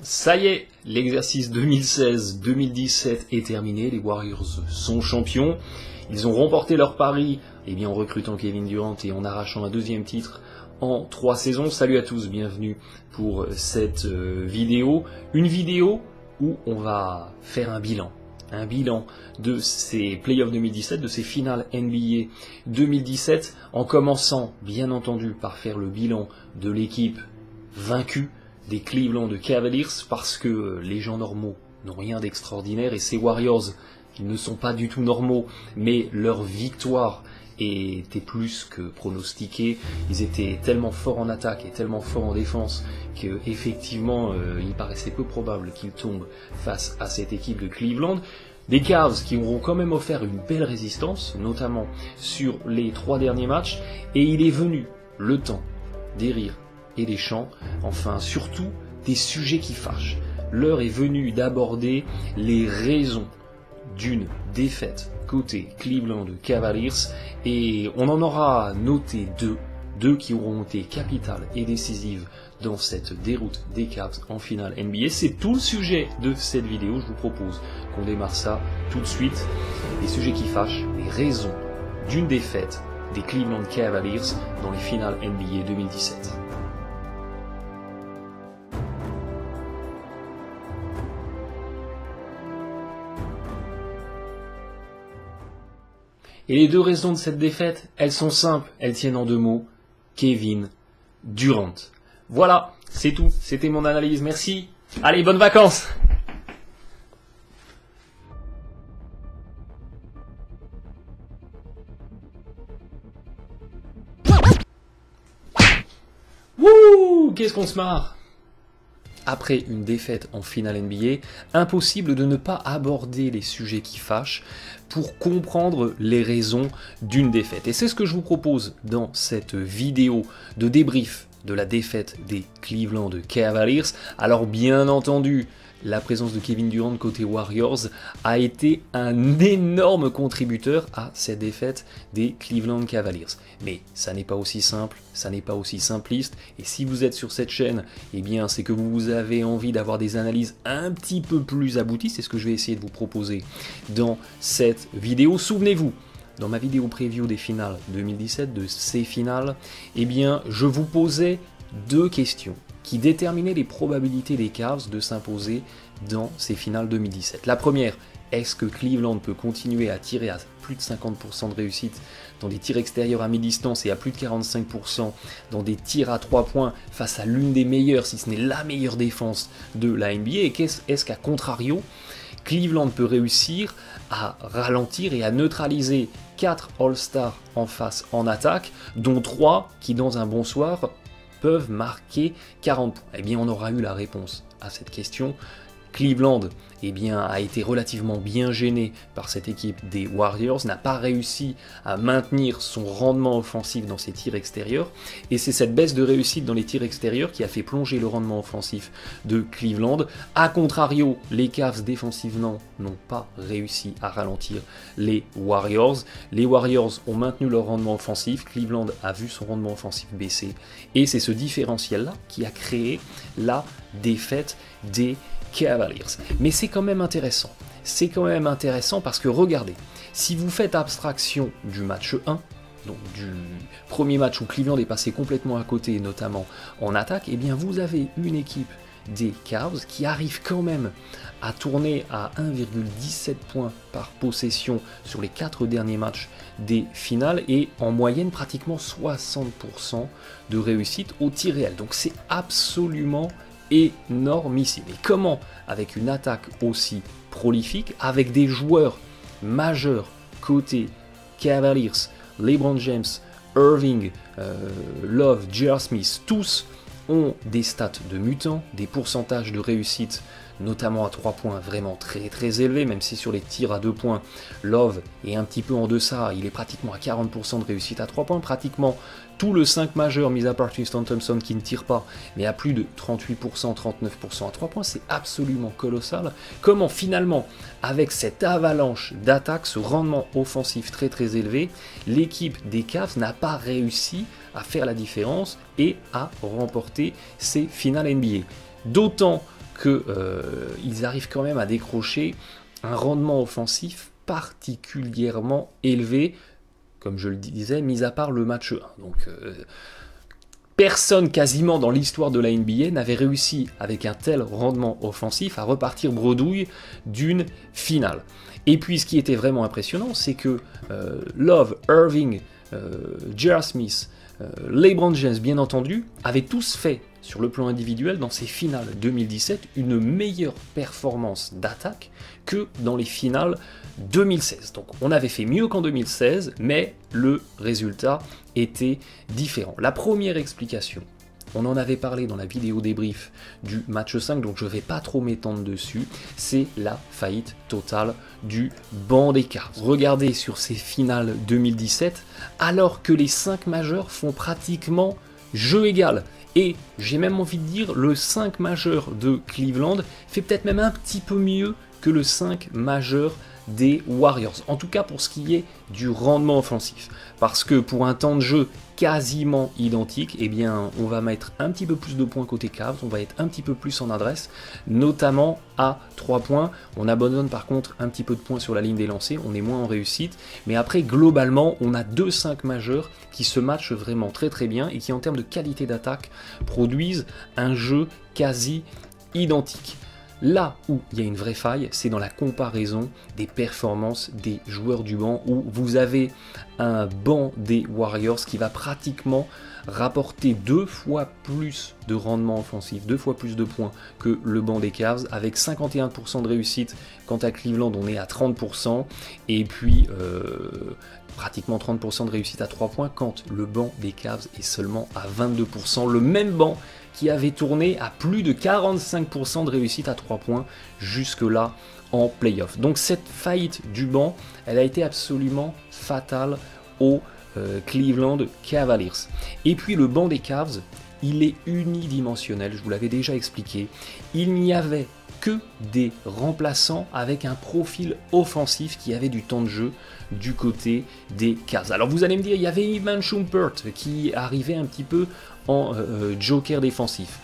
Ça y est, l'exercice 2016-2017 est terminé, les Warriors sont champions. Ils ont remporté leur pari en recrutant Kevin Durant et en arrachant un deuxième titre en 3 saisons. Salut à tous, bienvenue pour cette vidéo. Une vidéo où on va faire un bilan de ces playoffs 2017, de ces finales NBA 2017, en commençant bien entendu par faire le bilan de l'équipe vaincue des Cleveland Cavaliers, parce que les gens normaux n'ont rien d'extraordinaire et ces Warriors, ils ne sont pas du tout normaux, mais leur victoire était plus que pronostiquée. Ils étaient tellement forts en attaque et tellement forts en défense qu'effectivement il paraissait peu probable qu'ils tombent face à cette équipe de Cleveland. Des Cavs qui auront quand même offert une belle résistance, notamment sur les 3 derniers matchs, et il est venu le temps des rires et des chants, enfin surtout des sujets qui fâchent. L'heure est venue d'aborder les raisons d'une défaite côté Cleveland Cavaliers, et on en aura noté deux qui auront été capitales et décisives dans cette déroute des Cavs en finale NBA. C'est tout le sujet de cette vidéo, je vous propose qu'on démarre ça tout de suite. Les sujets qui fâchent, les raisons d'une défaite des Cleveland Cavaliers dans les finales NBA 2017. Et les 2 raisons de cette défaite, elles sont simples, elles tiennent en 2 mots, Kevin Durant. Voilà, c'est tout, c'était mon analyse, merci. Allez, bonnes vacances! Wouh, qu'est-ce qu'on se marre! Après une défaite en finale NBA, impossible de ne pas aborder les sujets qui fâchent pour comprendre les raisons d'une défaite. Et c'est ce que je vous propose dans cette vidéo de débrief de la défaite des Cleveland Cavaliers. Alors bien entendu, la présence de Kevin Durant côté Warriors a été un énorme contributeur à cette défaite des Cleveland Cavaliers. Mais ça n'est pas aussi simple, ça n'est pas aussi simpliste, et si vous êtes sur cette chaîne, c'est que vous avez envie d'avoir des analyses un petit peu plus abouties. C'est ce que je vais essayer de vous proposer dans cette vidéo. Souvenez-vous, dans ma vidéo preview des finales 2017, de ces finales, je vous posais 2 questions qui déterminaient les probabilités des Cavs de s'imposer dans ces finales 2017. La première, est-ce que Cleveland peut continuer à tirer à plus de 50% de réussite dans des tirs extérieurs à mi-distance et à plus de 45% dans des tirs à 3 points face à l'une des meilleures, si ce n'est la meilleure défense de la NBA? Et est-ce qu'à contrario, Cleveland peut réussir à ralentir et à neutraliser 4 All-Stars en face en attaque, dont 3 qui dans un bon soir peuvent marquer 40 points? On aura eu la réponse à cette question. Cleveland a été relativement bien gêné par cette équipe des Warriors, n'a pas réussi à maintenir son rendement offensif dans ses tirs extérieurs, et c'est cette baisse de réussite dans les tirs extérieurs qui a fait plonger le rendement offensif de Cleveland. A contrario, les Cavs défensivement n'ont pas réussi à ralentir les Warriors. Les Warriors ont maintenu leur rendement offensif, Cleveland a vu son rendement offensif baisser, et c'est ce différentiel-là qui a créé la défaite des Cavaliers. Mais c'est quand même intéressant. C'est quand même intéressant parce que regardez, si vous faites abstraction du match 1, donc du premier match où Cleveland est passé complètement à côté, notamment en attaque, vous avez une équipe des Cavs qui arrive quand même à tourner à 1,17 points par possession sur les 4 derniers matchs des finales et en moyenne pratiquement 60% de réussite au tir réel. Donc c'est absolument énormissime. Et comment, avec une attaque aussi prolifique, avec des joueurs majeurs côté Cavaliers, LeBron James, Irving, Love, J.R. Smith, tous ont des stats de mutants, des pourcentages de réussite, notamment à 3 points, vraiment très très élevés, même si sur les tirs à 2 points, Love est un petit peu en deçà, il est pratiquement à 40% de réussite à 3 points, pratiquement tout le 5 majeur, mis à part Tristan Thompson qui ne tire pas, mais à plus de 38%, 39% à 3 points, c'est absolument colossal. Comment finalement, avec cette avalanche d'attaques, ce rendement offensif très très élevé, l'équipe des Cavs n'a pas réussi à faire la différence et à remporter ces finales NBA. D'autant qu'ils arrivent quand même à décrocher un rendement offensif particulièrement élevé, comme je le disais, mis à part le match 1. Donc personne quasiment dans l'histoire de la NBA n'avait réussi avec un tel rendement offensif à repartir bredouille d'une finale. Et puis ce qui était vraiment impressionnant, c'est que Love, Irving, J.R. Smith, LeBron James bien entendu, avaient tous fait sur le plan individuel dans ces finales 2017 une meilleure performance d'attaque que dans les finales 2016. Donc on avait fait mieux qu'en 2016, mais le résultat était différent. La première explication, on en avait parlé dans la vidéo débrief du match 5, donc je ne vais pas trop m'étendre dessus, c'est la faillite totale du banc des Cavs. Regardez sur ces finales 2017, alors que les 5 majeurs font pratiquement jeu égal. Et j'ai même envie de dire, le 5 majeur de Cleveland fait peut-être même un petit peu mieux que le 5 majeur des Warriors, en tout cas pour ce qui est du rendement offensif, parce que pour un temps de jeu quasiment identique, eh bien on va mettre un petit peu plus de points côté Cavs, on va être un petit peu plus en adresse, notamment à 3 points, on abandonne par contre un petit peu de points sur la ligne des lancers, on est moins en réussite, mais après globalement on a 2-5 majeurs qui se matchent vraiment très très bien et qui en termes de qualité d'attaque produisent un jeu quasi identique. Là où il y a une vraie faille, c'est dans la comparaison des performances des joueurs du banc, où vous avez un banc des Warriors qui va pratiquement rapporter 2 fois plus de rendement offensif, 2 fois plus de points que le banc des Cavs, avec 51% de réussite. Quant à Cleveland, on est à 30%, et puis pratiquement 30% de réussite à 3 points, quand le banc des Cavs est seulement à 22%. Le même banc qui avait tourné à plus de 45% de réussite à 3 points jusque-là en playoff. Donc cette faillite du banc, elle a été absolument fatale aux Cleveland Cavaliers. Et puis le banc des Cavs, il est unidimensionnel, je vous l'avais déjà expliqué. Il n'y avait que des remplaçants avec un profil offensif qui avait du temps de jeu du côté des Cavs. Alors vous allez me dire, il y avait Iman Shumpert qui arrivait un petit peu en joker défensif.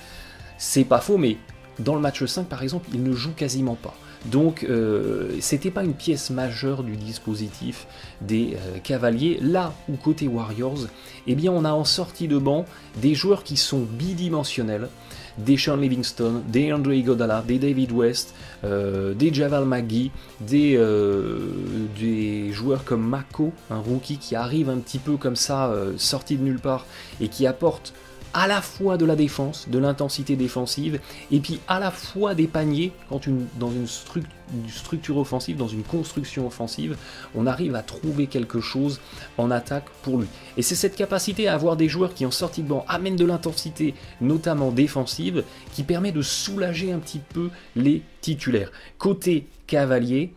C'est pas faux, mais dans le match 5 par exemple, il ne joue quasiment pas. Donc c'était pas une pièce majeure du dispositif des Cavaliers. Là où côté Warriors, eh bien on a en sortie de banc des joueurs qui sont bidimensionnels, des Sean Livingston, des Andre Iguodala, des David West, des Javal McGee, des joueurs comme Mako, un rookie qui arrive un petit peu comme ça, sorti de nulle part, et qui apporte à la fois de la défense, de l'intensité défensive, et puis à la fois des paniers, quand dans une structure offensive, dans une construction offensive, on arrive à trouver quelque chose en attaque pour lui. Et c'est cette capacité à avoir des joueurs qui en sortie de banc amènent de l'intensité, notamment défensive, qui permet de soulager un petit peu les titulaires. Côté Cavalier,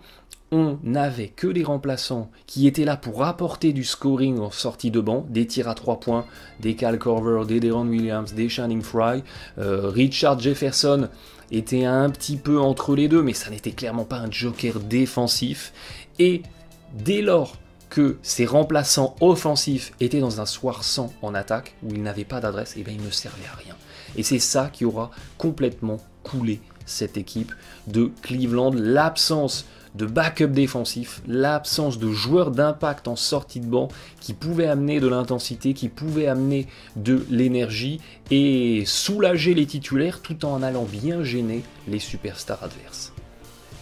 on n'avait que des remplaçants qui étaient là pour apporter du scoring en sortie de banc, des tirs à 3 points, des Kyle Korver, des Deron Williams, des Channing Frye. Richard Jefferson était un petit peu entre les deux, mais ça n'était clairement pas un joker défensif. Et dès lors que ces remplaçants offensifs étaient dans un soir sans en attaque, où ils n'avaient pas d'adresse, et bien ils ne servaient à rien. Et c'est ça qui aura complètement coulé cette équipe de Cleveland, l'absence de backup défensif, l'absence de joueurs d'impact en sortie de banc qui pouvaient amener de l'intensité, qui pouvaient amener de l'énergie et soulager les titulaires tout en allant bien gêner les superstars adverses.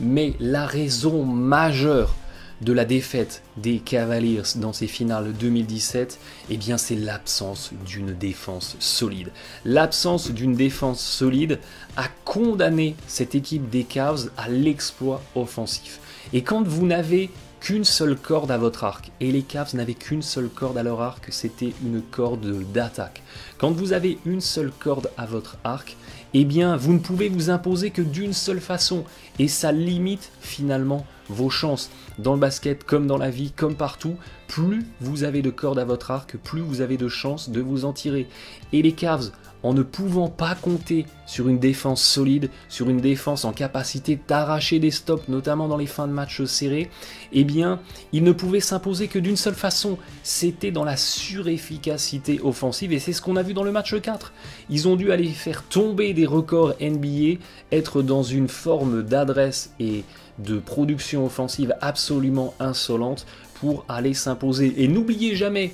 Mais la raison majeure de la défaite des Cavaliers dans ces finales 2017, eh bien c'est l'absence d'une défense solide. L'absence d'une défense solide a condamné cette équipe des Cavs à l'exploit offensif. Et quand vous n'avez qu'une seule corde à votre arc, et les Cavs n'avaient qu'une seule corde à leur arc, c'était une corde d'attaque. Quand vous avez une seule corde à votre arc, eh bien vous ne pouvez vous imposer que d'une seule façon, et ça limite finalement vos chances. Dans le basket, comme dans la vie, comme partout, plus vous avez de cordes à votre arc, plus vous avez de chances de vous en tirer. Et les Cavs, en ne pouvant pas compter sur une défense solide, sur une défense en capacité d'arracher des stops, notamment dans les fins de match serrés, eh bien, ils ne pouvaient s'imposer que d'une seule façon, c'était dans la surefficacité offensive, et c'est ce qu'on a vu dans le match 4. Ils ont dû aller faire tomber des records NBA, être dans une forme d'adresse et de production offensive absolument insolente pour aller s'imposer. Et n'oubliez jamais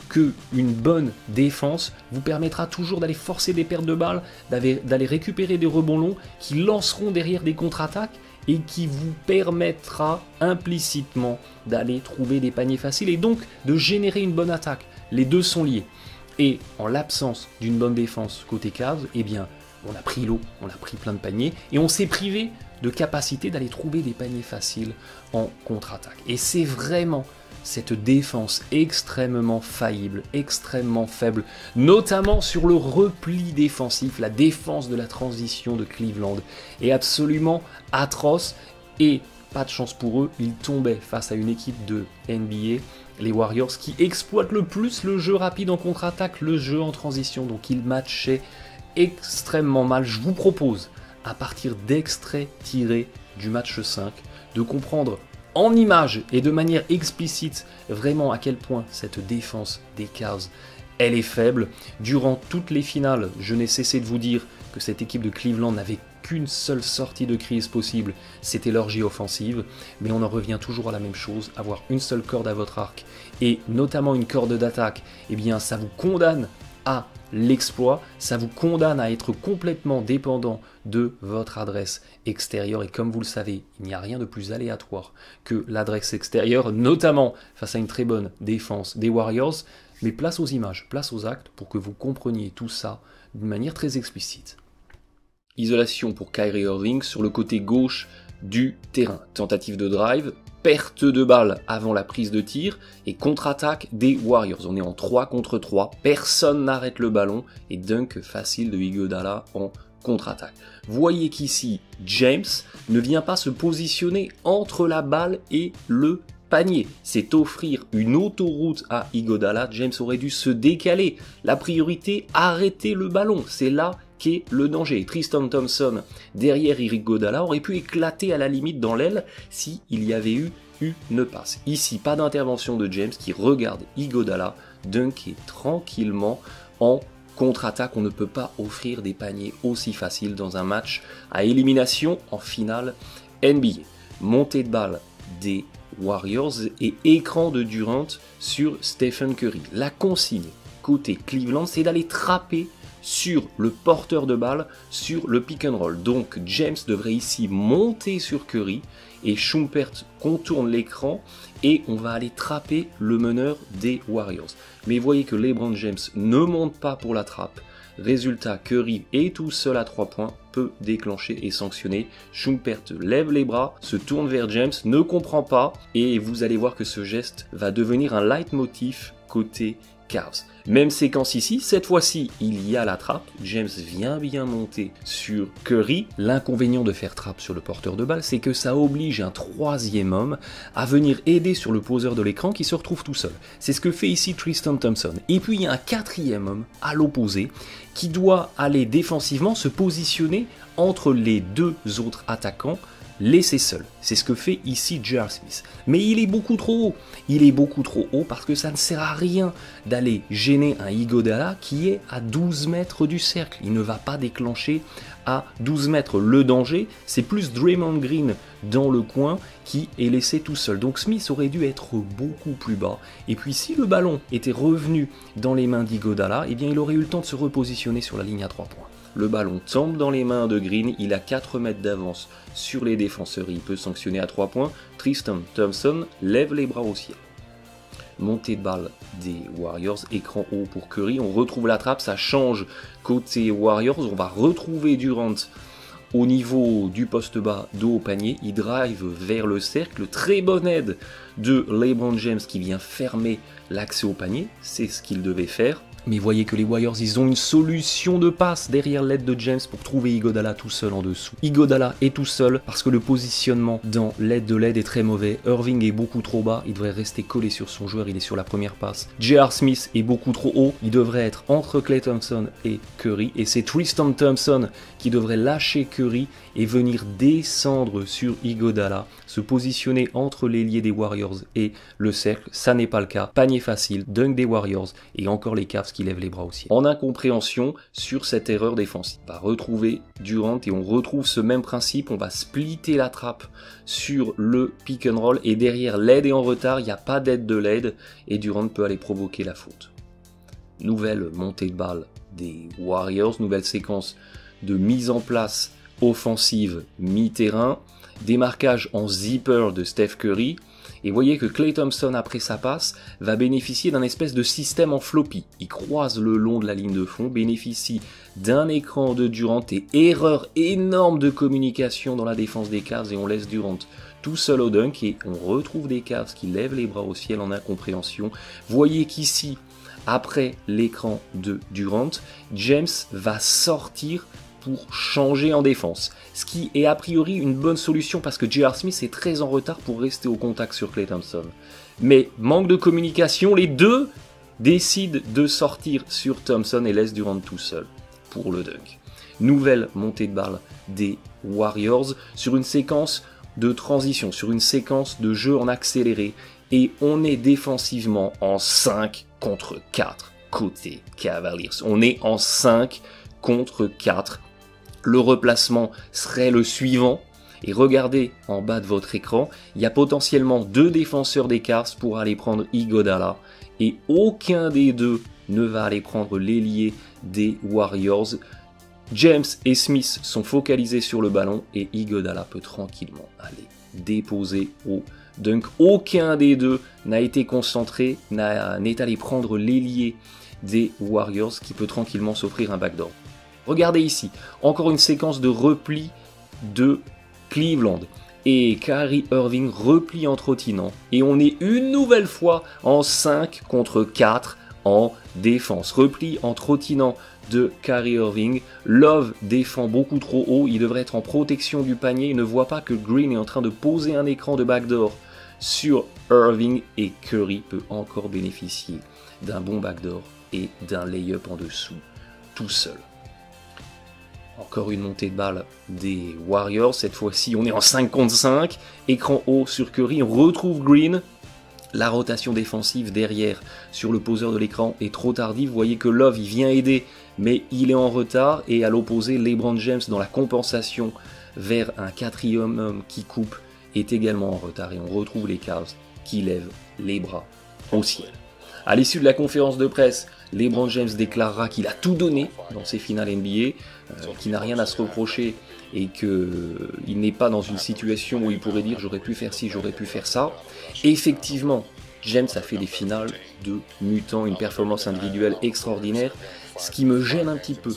qu'une bonne défense vous permettra toujours d'aller forcer des pertes de balles, d'aller récupérer des rebonds longs qui lanceront derrière des contre-attaques et qui vous permettra implicitement d'aller trouver des paniers faciles et donc de générer une bonne attaque. Les deux sont liés. Et en l'absence d'une bonne défense côté Cavs, eh bien, on a pris l'eau, on a pris plein de paniers et on s'est privé de capacité d'aller trouver des paniers faciles en contre-attaque. Et c'est vraiment cette défense extrêmement faillible, extrêmement faible, notamment sur le repli défensif, la défense de la transition de Cleveland est absolument atroce et pas de chance pour eux, ils tombaient face à une équipe de NBA, les Warriors, qui exploitent le plus le jeu rapide en contre-attaque, le jeu en transition, donc ils matchaient extrêmement mal. Je vous propose, à partir d'extraits tirés du match 5, de comprendre en images et de manière explicite vraiment à quel point cette défense des Cavs elle est faible. Durant toutes les finales, je n'ai cessé de vous dire que cette équipe de Cleveland n'avait qu'une seule sortie de crise possible, c'était l'orgie offensive, mais on en revient toujours à la même chose, avoir une seule corde à votre arc, et notamment une corde d'attaque, eh bien ça vous condamne à l'exploit, ça vous condamne à être complètement dépendant de votre adresse extérieure et comme vous le savez, il n'y a rien de plus aléatoire que l'adresse extérieure, notamment face à une très bonne défense des Warriors, mais place aux images, place aux actes pour que vous compreniez tout ça d'une manière très explicite. Isolation pour Kyrie Irving sur le côté gauche du terrain, tentative de drive, perte de balle avant la prise de tir et contre-attaque des Warriors. On est en 3 contre 3, personne n'arrête le ballon et dunk facile de Iguodala en contre-attaque. Voyez qu'ici, James ne vient pas se positionner entre la balle et le panier. C'est offrir une autoroute à Iguodala. James aurait dû se décaler. La priorité, arrêter le ballon. C'est là qu'est le danger. Tristan Thompson, derrière Iguodala, aurait pu éclater à la limite dans l'aile s'il y avait eu une passe. Ici, pas d'intervention de James qui regarde Iguodala dunker tranquillement en contre-attaque. On ne peut pas offrir des paniers aussi faciles dans un match à élimination en finale NBA. Montée de balle des Warriors et écran de Durant sur Stephen Curry. La consigne côté Cleveland, c'est d'aller trapper sur le porteur de balle, sur le pick and roll. Donc James devrait ici monter sur Curry et Schumpert contourne l'écran et on va aller trapper le meneur des Warriors. Mais voyez que LeBron James ne monte pas pour la trappe. Résultat, Curry est tout seul à 3 points, peut déclencher et sanctionner. Schumpert lève les bras, se tourne vers James, ne comprend pas et vous allez voir que ce geste va devenir un leitmotiv côté Cavs. Même séquence ici, cette fois-ci il y a la trappe, James vient bien monter sur Curry. L'inconvénient de faire trappe sur le porteur de balle, c'est que ça oblige un troisième homme à venir aider sur le poseur de l'écran qui se retrouve tout seul. C'est ce que fait ici Tristan Thompson. Et puis il y a un quatrième homme à l'opposé qui doit aller défensivement se positionner entre les deux autres attaquants laissé seul. C'est ce que fait ici J.R. Smith. Mais il est beaucoup trop haut. Il est beaucoup trop haut parce que ça ne sert à rien d'aller gêner un Iguodala qui est à 12 mètres du cercle. Il ne va pas déclencher à 12 mètres. Le danger, c'est plus Draymond Green dans le coin qui est laissé tout seul. Donc Smith aurait dû être beaucoup plus bas. Et puis si le ballon était revenu dans les mains d'Iguodala, eh bien il aurait eu le temps de se repositionner sur la ligne à 3 points. Le ballon tombe dans les mains de Green, il a 4 mètres d'avance sur les défenseurs, il peut sanctionner à 3 points. Tristan Thompson lève les bras au ciel. Montée de balle des Warriors, écran haut pour Curry, on retrouve la trappe, ça change côté Warriors, on va retrouver Durant au niveau du poste bas, dos au panier, il drive vers le cercle, très bonne aide de LeBron James qui vient fermer l'accès au panier, c'est ce qu'il devait faire. Mais voyez que les Warriors, ils ont une solution de passe derrière l'aide de James pour trouver Iguodala tout seul en dessous. Iguodala est tout seul parce que le positionnement dans l'aide de l'aide est très mauvais. Irving est beaucoup trop bas, il devrait rester collé sur son joueur, il est sur la première passe. J.R. Smith est beaucoup trop haut, il devrait être entre Klay Thompson et Curry. Et c'est Tristan Thompson qui devrait lâcher Curry et venir descendre sur Iguodala, se positionner entre l'ailier des Warriors et le cercle. Ça n'est pas le cas. Panier facile, dunk des Warriors et encore les Cavs qui lèvent les bras au ciel. En incompréhension sur cette erreur défensive. On va retrouver Durant et on retrouve ce même principe. On va splitter la trappe sur le pick and roll et derrière l'aide est en retard. Il n'y a pas d'aide de l'aide et Durant peut aller provoquer la faute. Nouvelle montée de balle des Warriors, nouvelle séquence de mise en place offensive mi-terrain, démarquage en zipper de Steph Curry, et voyez que Klay Thompson après sa passe va bénéficier d'un espèce de système en floppy. Il croise le long de la ligne de fond, bénéficie d'un écran de Durant et erreur énorme de communication dans la défense des Cavs et on laisse Durant tout seul au dunk et on retrouve des Cavs qui lèvent les bras au ciel en incompréhension. Voyez qu'ici, après l'écran de Durant, James va sortir pour changer en défense. Ce qui est a priori une bonne solution parce que J.R. Smith est très en retard pour rester au contact sur Klay Thompson. Mais manque de communication, les deux décident de sortir sur Thompson et laissent Durant tout seul pour le dunk. Nouvelle montée de balle des Warriors sur une séquence de transition, sur une séquence de jeu en accéléré et on est défensivement en 5 contre 4 côté Cavaliers. On est en 5 contre 4. Le replacement serait le suivant. Et regardez en bas de votre écran, il y a potentiellement 2 défenseurs des Cavs pour aller prendre Iguodala. Et aucun des deux ne va aller prendre l'ailier des Warriors. James et Smith sont focalisés sur le ballon et Iguodala peut tranquillement aller déposer au dunk. Aucun des deux n'a été concentré, n'est allé prendre l'ailier des Warriors qui peut tranquillement s'offrir un backdoor. Regardez ici, encore une séquence de repli de Cleveland. Et Kyrie Irving replie en trottinant. Et on est une nouvelle fois en 5 contre 4 en défense. Repli en trottinant de Kyrie Irving. Love défend beaucoup trop haut. Il devrait être en protection du panier. Il ne voit pas que Green est en train de poser un écran de backdoor sur Irving. Et Curry peut encore bénéficier d'un bon backdoor et d'un lay-up en dessous, tout seul. Encore une montée de balle des Warriors, cette fois-ci on est en 5 contre 5, écran haut sur Curry, on retrouve Green, la rotation défensive derrière sur le poseur de l'écran est trop tardive, vous voyez que Love il vient aider mais il est en retard et à l'opposé LeBron James dans la compensation vers un quatrième homme qui coupe est également en retard et on retrouve les Cavs qui lèvent les bras au ciel. À l'issue de la conférence de presse, LeBron James déclarera qu'il a tout donné dans ses finales NBA, qu'il n'a rien à se reprocher et qu'il n'est pas dans une situation où il pourrait dire j'aurais pu faire ci, j'aurais pu faire ça. Et effectivement, James a fait des finales de mutant, une performance individuelle extraordinaire. Ce qui me gêne un petit peu,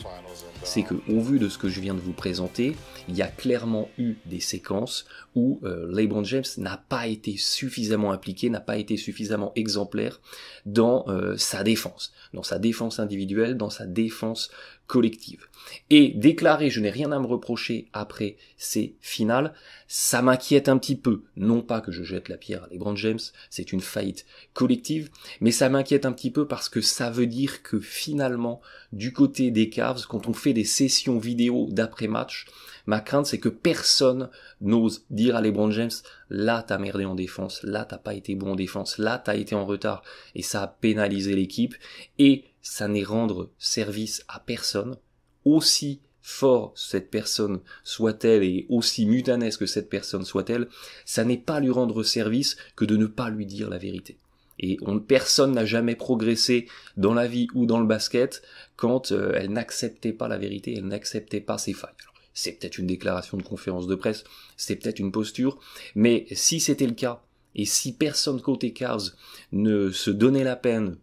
c'est qu'au vu de ce que je viens de vous présenter, il y a clairement eu des séquences où LeBron James n'a pas été suffisamment impliqué, n'a pas été suffisamment exemplaire dans sa défense individuelle, dans sa défense collective. Et déclarer je n'ai rien à me reprocher après ces finales, ça m'inquiète un petit peu. Non pas que je jette la pierre à LeBron James, c'est une faillite collective, mais ça m'inquiète un petit peu parce que ça veut dire que finalement, du côté des Cavs, quand on fait des sessions vidéo d'après-match, ma crainte c'est que personne n'ose dire à LeBron James là t'as merdé en défense, là t'as pas été bon en défense, là t'as été en retard et ça a pénalisé l'équipe et ça n'est rendre service à personne, aussi fort cette personne soit-elle et aussi mutanesque que cette personne soit-elle, ça n'est pas lui rendre service que de ne pas lui dire la vérité. Et personne n'a jamais progressé dans la vie ou dans le basket quand elle n'acceptait pas la vérité, elle n'acceptait pas ses failles. Alors, c'est peut-être une déclaration de conférence de presse, c'est peut-être une posture, mais si c'était le cas, et si personne côté Cavs ne se donnait la peine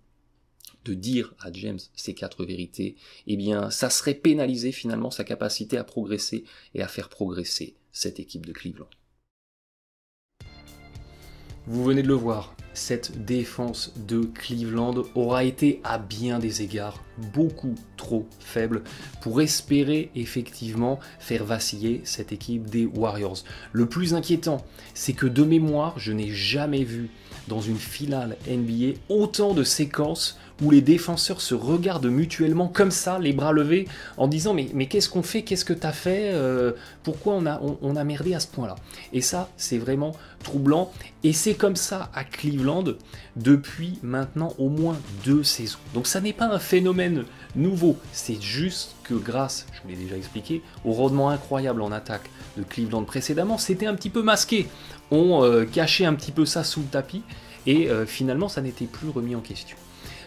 de dire à James ces 4 vérités, eh bien ça serait pénaliser finalement sa capacité à progresser et à faire progresser cette équipe de Cleveland. Vous venez de le voir, cette défense de Cleveland aura été à bien des égards beaucoup trop faible pour espérer effectivement faire vaciller cette équipe des Warriors. Le plus inquiétant, c'est que de mémoire, je n'ai jamais vu dans une finale NBA autant de séquences où les défenseurs se regardent mutuellement comme ça, les bras levés, en disant mais qu'est-ce qu'on fait, qu'est-ce que t'as fait, pourquoi on a merdé à ce point-là. Et ça, c'est vraiment troublant, et c'est comme ça à Cleveland depuis maintenant au moins 2 saisons. Donc ça n'est pas un phénomène nouveau, c'est juste que grâce, je vous l'ai déjà expliqué, au rendement incroyable en attaque de Cleveland précédemment, c'était un petit peu masqué. On cachait un petit peu ça sous le tapis, et finalement ça n'était plus remis en question.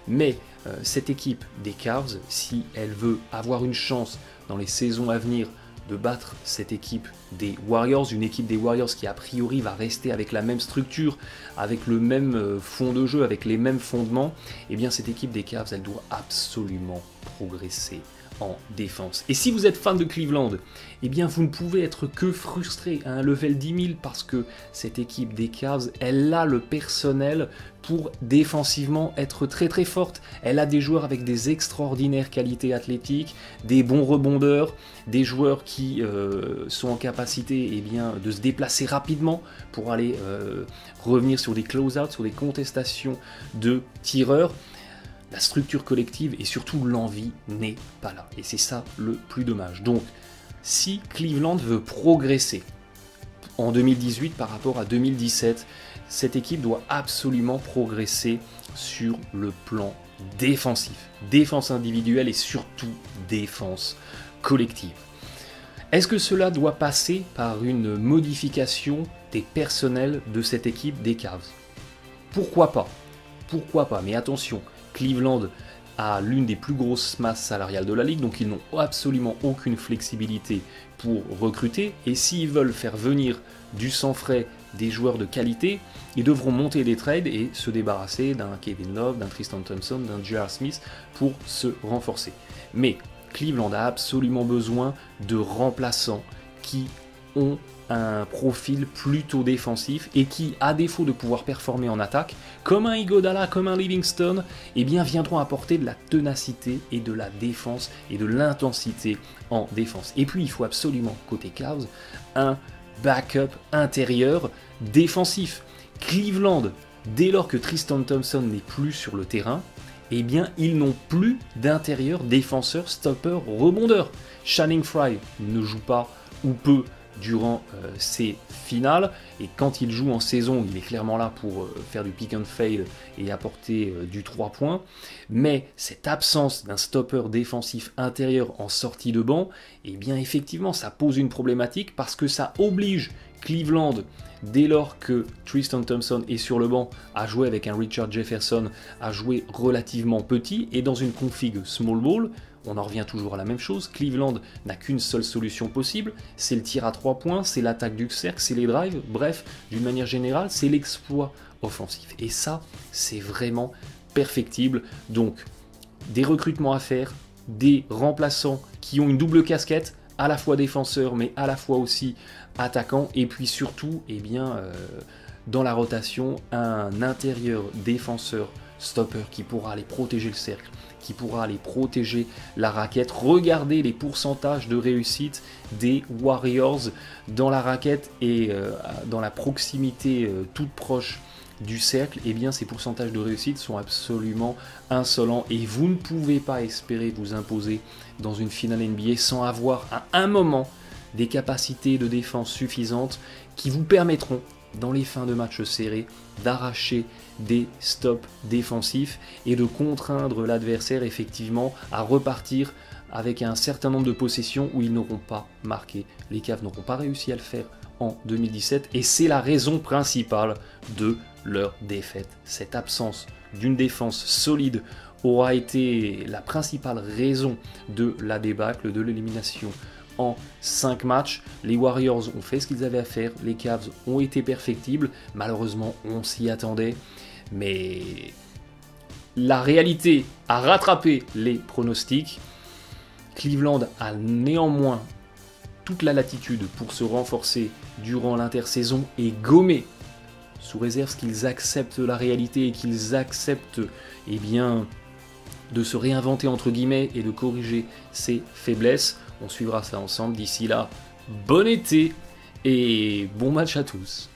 Mais cette équipe des Cavs, si elle veut avoir une chance dans les saisons à venir de battre cette équipe des Warriors, une équipe des Warriors qui a priori va rester avec la même structure, avec le même fond de jeu, avec les mêmes fondements, eh bien cette équipe des Cavs, elle doit absolument progresser en défense. Et si vous êtes fan de Cleveland, eh bien vous ne pouvez être que frustré à un level 10 000 parce que cette équipe des Cavs, elle a le personnel pour défensivement être très très forte. Elle a des joueurs avec des extraordinaires qualités athlétiques, des bons rebondeurs, des joueurs qui sont en capacité eh bien, de se déplacer rapidement pour aller revenir sur des close-outs, sur des contestations de tireurs. La structure collective et surtout l'envie n'est pas là. Et c'est ça le plus dommage. Donc, si Cleveland veut progresser en 2018 par rapport à 2017, cette équipe doit absolument progresser sur le plan défensif. Défense individuelle et surtout défense collective. Est-ce que cela doit passer par une modification des personnels de cette équipe des Cavs? Pourquoi pas? Pourquoi pas? Mais attention, Cleveland a l'une des plus grosses masses salariales de la ligue, donc ils n'ont absolument aucune flexibilité pour recruter, et s'ils veulent faire venir du sang frais des joueurs de qualité, ils devront monter des trades et se débarrasser d'un Kevin Love, d'un Tristan Thompson, d'un J.R. Smith pour se renforcer. Mais Cleveland a absolument besoin de remplaçants qui ont un profil plutôt défensif et qui, à défaut de pouvoir performer en attaque, comme un Iguodala, comme un Livingston, eh bien viendront apporter de la ténacité et de la défense et de l'intensité en défense. Et puis il faut absolument, côté Cavs, un backup intérieur défensif. Cleveland, dès lors que Tristan Thompson n'est plus sur le terrain, eh bien ils n'ont plus d'intérieur défenseur, stopper, rebondeur. Channing Frye ne joue pas ou peu durant ces finales, et quand il joue en saison, il est clairement là pour faire du pick and fade et apporter du 3 points, mais cette absence d'un stopper défensif intérieur en sortie de banc, eh bien effectivement ça pose une problématique parce que ça oblige Cleveland, dès lors que Tristan Thompson est sur le banc, à jouer avec un Richard Jefferson, à jouer relativement petit, et dans une config small ball, on en revient toujours à la même chose, Cleveland n'a qu'une seule solution possible, c'est le tir à 3 points, c'est l'attaque du cercle, c'est les drives, bref, d'une manière générale, c'est l'exploit offensif. Et ça, c'est vraiment perfectible. Donc, des recrutements à faire, des remplaçants qui ont une double casquette, à la fois défenseur, mais à la fois aussi attaquant, et puis surtout, eh bien, dans la rotation, un intérieur défenseur stopper qui pourra aller protéger le cercle, qui pourra aller protéger la raquette. Regardez les pourcentages de réussite des Warriors dans la raquette et dans la proximité toute proche du cercle. Et bien ces pourcentages de réussite sont absolument insolents et vous ne pouvez pas espérer vous imposer dans une finale NBA sans avoir à un moment des capacités de défense suffisantes qui vous permettront dans les fins de match serrés d'arracher des stops défensifs et de contraindre l'adversaire effectivement à repartir avec un certain nombre de possessions où ils n'auront pas marqué. Les Cavs n'auront pas réussi à le faire en 2017 et c'est la raison principale de leur défaite. Cette absence d'une défense solide aura été la principale raison de la débâcle, de l'élimination en 5 matchs. Les Warriors ont fait ce qu'ils avaient à faire, les Cavs ont été perfectibles, malheureusement on s'y attendait, mais la réalité a rattrapé les pronostics. Cleveland a néanmoins toute la latitude pour se renforcer durant l'intersaison et gommer sous réserve qu'ils acceptent la réalité et qu'ils acceptent, eh bien, de se réinventer entre guillemets et de corriger ses faiblesses. On suivra ça ensemble. D'ici là, bon été et bon match à tous.